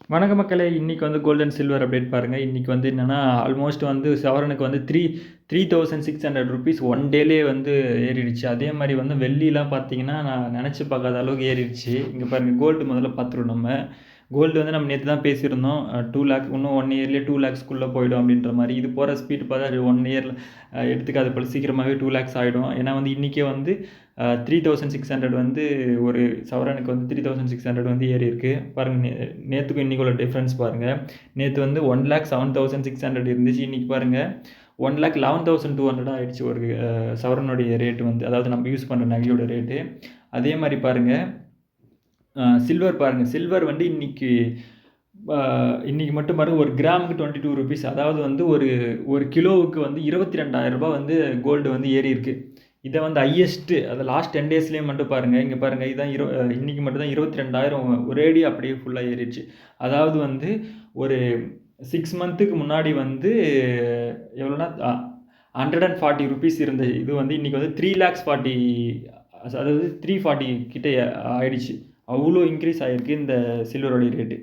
வணக்க மக்களே! இன்னைக்கு வந்து கோல்ட் அண்ட் சில்வர் அப்டேட் பாருங்க. இன்னைக்கு வந்து என்னன்னா, ஆல்மோஸ்ட் வந்து சவரனுக்கு வந்து 3600 ரூபீஸ் ஒன் டேலயே வந்து ஏறிடுச்சு. அதே மாரி வந்து வெள்ளிலாம் பார்த்தீங்கன்னா, நான் நெனச்சு பார்க்காத அளவுக்கு ஏறிடுச்சு. இங்க பாருங்க கோல்டு முதல்ல பார்த்துருவோம் நம்ம. கோல்டு வந்து நம்ம நேத்து தான் பேசியிருந்தோம். 2,00,000 இன்னும் 1 இயர்லயே 2,00,000க்குள்ள போயிடும் அப்டின்ற மாரி. இது போற ஸ்பீட் பார்த்தா அது 1 இயர்ல எடுத்துக்காது போல சீக்கிரமாவே 2,00,000 ஆயிடும். ஏன்னா வந்து இன்னைக்கே வந்து 3600 வந்து ஒரு சவரனுக்கு வந்து 3600 வந்து ஏறியிருக்கு. பாருங்க நேத்துக்கும் இன்னைக்கும் உள்ள டிஃபரன்ஸ் பாருங்க. நேத்து வந்து 1,07,600 இருந்துச்சு. இன்னைக்கு பாருங்க 1,11,200 ஆயிடுச்சு ஒரு சவரனுடைய ரேட் வந்து. அதாவது நம்ம யூஸ் பண்ற நகையோட ரேட்டு. அதே மாரி பாருங்க சில்வர் பாருங்க. சில்வர் வந்து இன்னைக்கு மட்டும் பாருங்க ஒரு கிராமுக்கு 22 ரூபீஸ். அதாவது வந்து ஒரு கிலோவுக்கு வந்து ரூ. 22,000 வந்து கோல்டு வந்து ஏறியிருக்கு. இத வந்து ஹையஸ்ட் அது லாஸ்ட் 10 டேஸ்லயே மட்டும் பாருங்க. இங்க பாருங்க இதான் இன்னைக்கு மட்டும் தான் 22,000 ஒரேடியா அப்படியே ஃபுல்லா ஏறிடுச்சு. அதாவது வந்து ஒரு 6 மந்த்துக்கு முன்னாடி வந்து எவ்வளோனா 140 ரூபீஸ் இருந்த இது வந்து இன்னைக்கு வந்து 3,40,000 அதாவது 340 கிட்ட ஆயிடுச்சு. அவ்வளோ இன்க்ரீஸ் ஆயிருக்கு இந்த சில்வரோட ரேட்டு.